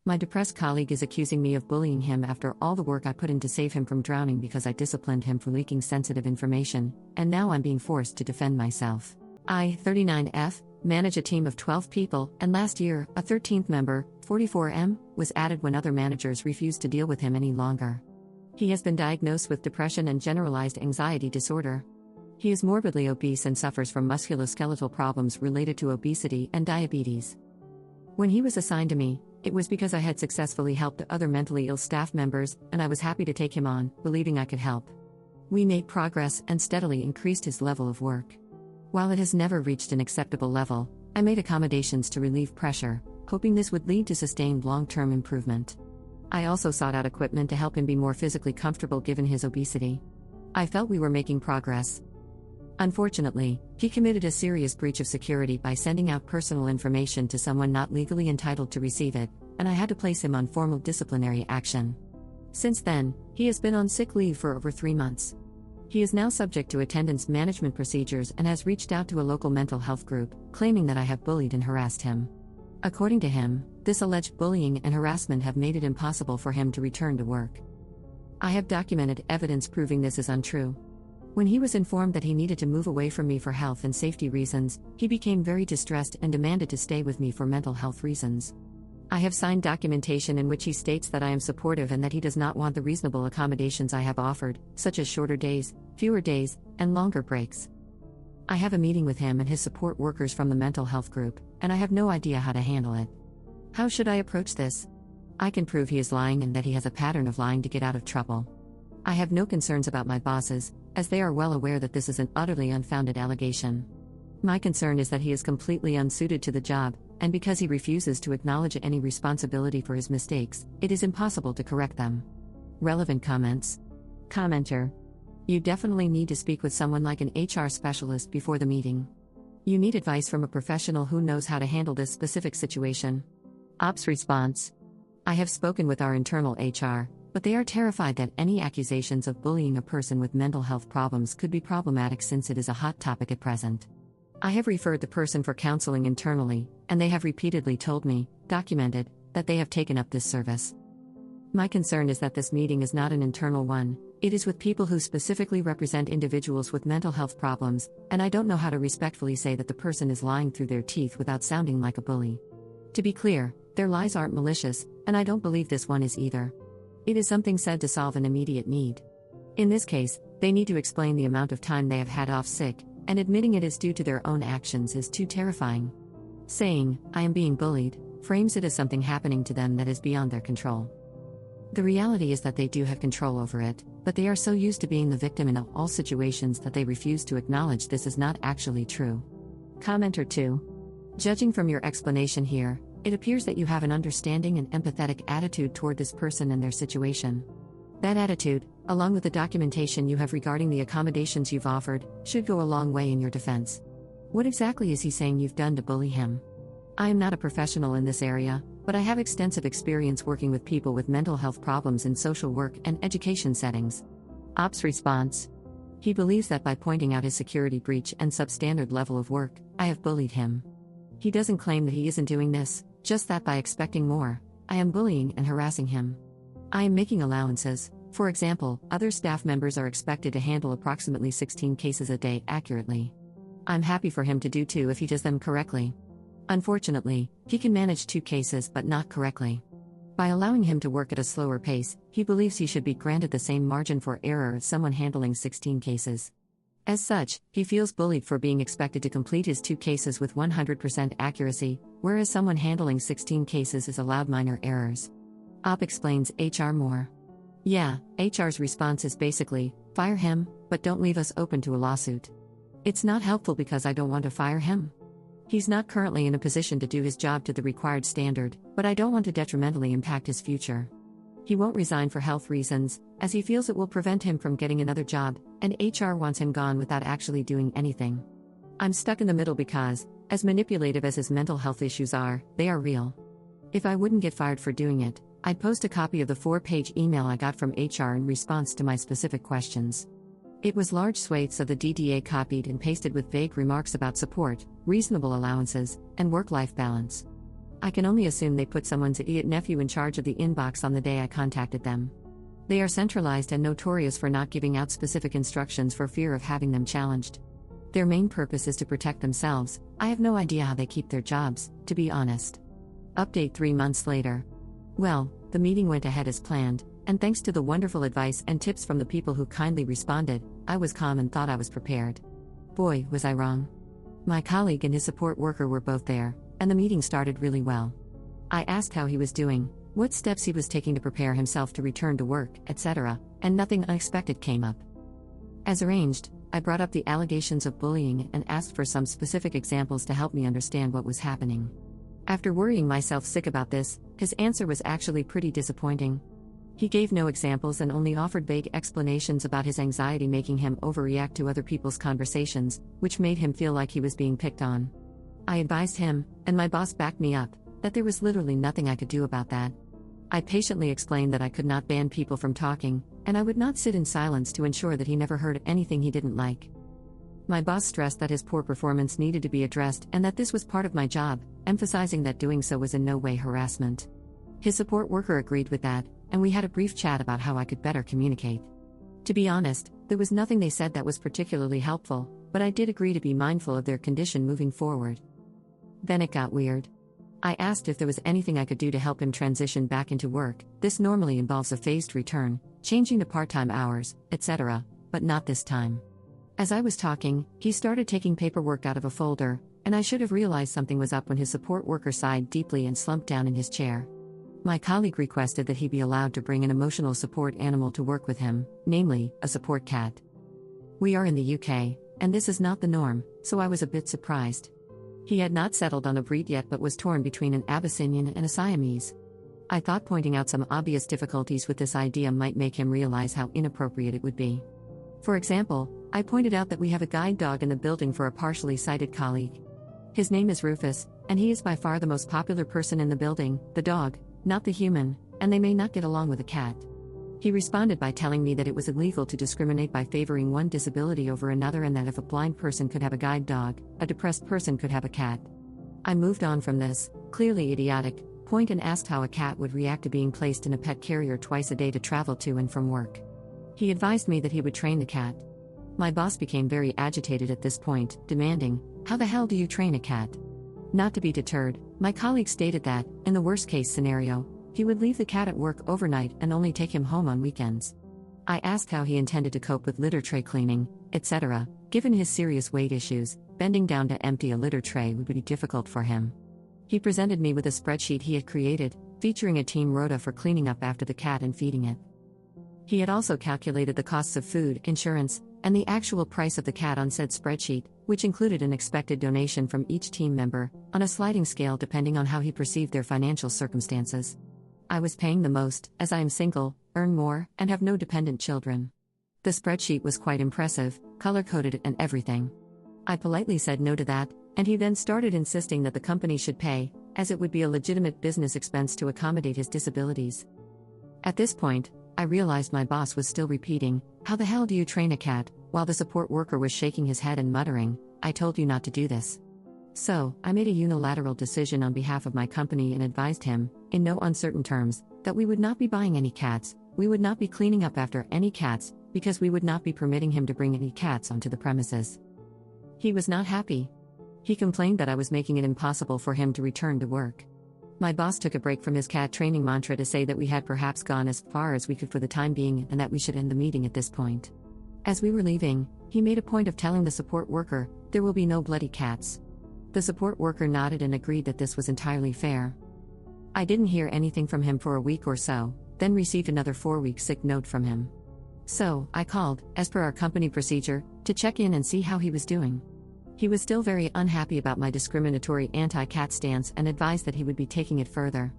My depressed colleague is accusing me of bullying him after all the work I put in to save him from drowning because I disciplined him for leaking sensitive information, and now I'm being forced to defend myself. I, 39F, manage a team of 12 people, and last year, a 13th member, 44M, was added when other managers refused to deal with him any longer. He has been diagnosed with depression and generalized anxiety disorder. He is morbidly obese and suffers from musculoskeletal problems related to obesity and diabetes. When he was assigned to me, it was because I had successfully helped other mentally ill staff members, and I was happy to take him on, believing I could help. We made progress and steadily increased his level of work. While it has never reached an acceptable level, I made accommodations to relieve pressure, hoping this would lead to sustained long-term improvement. I also sought out equipment to help him be more physically comfortable given his obesity. I felt we were making progress. Unfortunately, he committed a serious breach of security by sending out personal information to someone not legally entitled to receive it, and I had to place him on formal disciplinary action. Since then, he has been on sick leave for over 3 months. He is now subject to attendance management procedures and has reached out to a local mental health group, claiming that I have bullied and harassed him. According to him, this alleged bullying and harassment have made it impossible for him to return to work. I have documented evidence proving this is untrue. When he was informed that he needed to move away from me for health and safety reasons, he became very distressed and demanded to stay with me for mental health reasons. I have signed documentation in which he states that I am supportive and that he does not want the reasonable accommodations I have offered, such as shorter days, fewer days, and longer breaks. I have a meeting with him and his support workers from the mental health group, and I have no idea how to handle it. How should I approach this? I can prove he is lying and that he has a pattern of lying to get out of trouble. I have no concerns about my bosses, as they are well aware that this is an utterly unfounded allegation. My concern is that he is completely unsuited to the job, and because he refuses to acknowledge any responsibility for his mistakes, it is impossible to correct them. Relevant comments. Commenter. You definitely need to speak with someone like an HR specialist before the meeting. You need advice from a professional who knows how to handle this specific situation. Ops response. I have spoken with our internal HR, but they are terrified that any accusations of bullying a person with mental health problems could be problematic since it is a hot topic at present. I have referred the person for counseling internally, and they have repeatedly told me, documented, that they have taken up this service. My concern is that this meeting is not an internal one, it is with people who specifically represent individuals with mental health problems, and I don't know how to respectfully say that the person is lying through their teeth without sounding like a bully. To be clear, their lies aren't malicious, and I don't believe this one is either. It is something said to solve an immediate need. In this case, they need to explain the amount of time they have had off sick, and admitting it is due to their own actions is too terrifying. Saying, I am being bullied, frames it as something happening to them that is beyond their control. The reality is that they do have control over it, but they are so used to being the victim in all situations that they refuse to acknowledge this is not actually true. Commenter 2. Judging from your explanation here, it appears that you have an understanding and empathetic attitude toward this person and their situation. That attitude, along with the documentation you have regarding the accommodations you've offered, should go a long way in your defense. What exactly is he saying you've done to bully him? I am not a professional in this area, but I have extensive experience working with people with mental health problems in social work and education settings. Ops response. He believes that by pointing out his security breach and substandard level of work, I have bullied him. He doesn't claim that he isn't doing this, just that by expecting more, I am bullying and harassing him. I am making allowances. For example, other staff members are expected to handle approximately 16 cases a day accurately. I'm happy for him to do too if he does them correctly. Unfortunately, he can manage 2 cases but not correctly. By allowing him to work at a slower pace, he believes he should be granted the same margin for error as someone handling 16 cases. As such, he feels bullied for being expected to complete his 2 cases with 100% accuracy, whereas someone handling 16 cases is allowed minor errors. Op explains HR more. Yeah, HR's response is basically, fire him, but don't leave us open to a lawsuit. It's not helpful because I don't want to fire him. He's not currently in a position to do his job to the required standard, but I don't want to detrimentally impact his future. He won't resign for health reasons, as he feels it will prevent him from getting another job, and HR wants him gone without actually doing anything. I'm stuck in the middle because, as manipulative as his mental health issues are, they are real. If I wouldn't get fired for doing it, I'd post a copy of the 4-page email I got from HR in response to my specific questions. It was large swathes of the DDA copied and pasted with vague remarks about support, reasonable allowances, and work-life balance. I can only assume they put someone's idiot nephew in charge of the inbox on the day I contacted them. They are centralized and notorious for not giving out specific instructions for fear of having them challenged. Their main purpose is to protect themselves. I have no idea how they keep their jobs, to be honest. Update 3 months later. Well, the meeting went ahead as planned, and thanks to the wonderful advice and tips from the people who kindly responded, I was calm and thought I was prepared. Boy, was I wrong. My colleague and his support worker were both there, and the meeting started really well. I asked how he was doing, what steps he was taking to prepare himself to return to work, etc., and nothing unexpected came up. As arranged, I brought up the allegations of bullying and asked for some specific examples to help me understand what was happening. After worrying myself sick about this, his answer was actually pretty disappointing. He gave no examples and only offered vague explanations about his anxiety, making him overreact to other people's conversations, which made him feel like he was being picked on. I advised him, and my boss backed me up, that there was literally nothing I could do about that. I patiently explained that I could not ban people from talking, and I would not sit in silence to ensure that he never heard anything he didn't like. My boss stressed that his poor performance needed to be addressed and that this was part of my job, emphasizing that doing so was in no way harassment. His support worker agreed with that, and we had a brief chat about how I could better communicate. To be honest, there was nothing they said that was particularly helpful, but I did agree to be mindful of their condition moving forward. Then it got weird. I asked if there was anything I could do to help him transition back into work. This normally involves a phased return, changing to part-time hours, etc., but not this time. As I was talking, he started taking paperwork out of a folder, and I should have realized something was up when his support worker sighed deeply and slumped down in his chair. My colleague requested that he be allowed to bring an emotional support animal to work with him, namely, a support cat. We are in the UK, and this is not the norm, so I was a bit surprised. He had not settled on a breed yet but was torn between an Abyssinian and a Siamese. I thought pointing out some obvious difficulties with this idea might make him realize how inappropriate it would be. For example, I pointed out that we have a guide dog in the building for a partially sighted colleague. His name is Rufus, and he is by far the most popular person in the building, the dog, not the human, and they may not get along with a cat. He responded by telling me that it was illegal to discriminate by favoring one disability over another, and that if a blind person could have a guide dog, a depressed person could have a cat. I moved on from this, clearly idiotic, point and asked how a cat would react to being placed in a pet carrier twice a day to travel to and from work. He advised me that he would train the cat. My boss became very agitated at this point, demanding, "How the hell do you train a cat?" Not to be deterred, my colleague stated that, in the worst-case scenario, he would leave the cat at work overnight and only take him home on weekends. I asked how he intended to cope with litter tray cleaning, etc. Given his serious weight issues, bending down to empty a litter tray would be difficult for him. He presented me with a spreadsheet he had created, featuring a team rota for cleaning up after the cat and feeding it. He had also calculated the costs of food, insurance, and the actual price of the cat on said spreadsheet, which included an expected donation from each team member, on a sliding scale depending on how he perceived their financial circumstances. I was paying the most, as I am single, earn more, and have no dependent children. The spreadsheet was quite impressive, color-coded and everything. I politely said no to that, and he then started insisting that the company should pay, as it would be a legitimate business expense to accommodate his disabilities. At this point, I realized my boss was still repeating, "How the hell do you train a cat?" while the support worker was shaking his head and muttering, "I told you not to do this." So, I made a unilateral decision on behalf of my company and advised him, in no uncertain terms, that we would not be buying any cats, we would not be cleaning up after any cats, because we would not be permitting him to bring any cats onto the premises. He was not happy. He complained that I was making it impossible for him to return to work. My boss took a break from his cat training mantra to say that we had perhaps gone as far as we could for the time being and that we should end the meeting at this point. As we were leaving, he made a point of telling the support worker, "There will be no bloody cats." The support worker nodded and agreed that this was entirely fair. I didn't hear anything from him for a week or so, then received another 4-week sick note from him. So, I called, as per our company procedure, to check in and see how he was doing. He was still very unhappy about my discriminatory anti-cat stance and advised that he would be taking it further.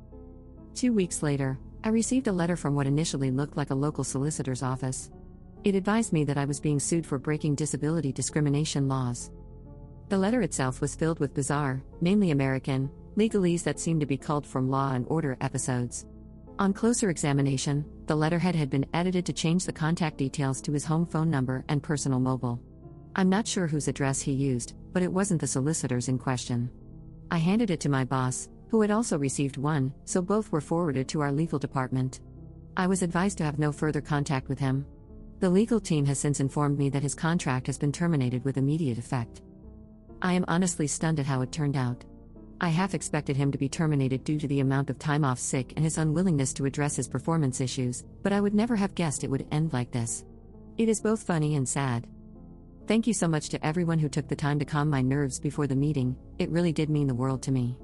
2 weeks later, I received a letter from what initially looked like a local solicitor's office. It advised me that I was being sued for breaking disability discrimination laws. The letter itself was filled with bizarre, mainly American, legalese that seemed to be culled from Law and Order episodes. On closer examination, the letterhead had been edited to change the contact details to his home phone number and personal mobile. I'm not sure whose address he used, but it wasn't the solicitor's in question. I handed it to my boss, who had also received one, so both were forwarded to our legal department. I was advised to have no further contact with him. The legal team has since informed me that his contract has been terminated with immediate effect. I am honestly stunned at how it turned out. I half expected him to be terminated due to the amount of time off sick and his unwillingness to address his performance issues, but I would never have guessed it would end like this. It is both funny and sad. Thank you so much to everyone who took the time to calm my nerves before the meeting, it really did mean the world to me.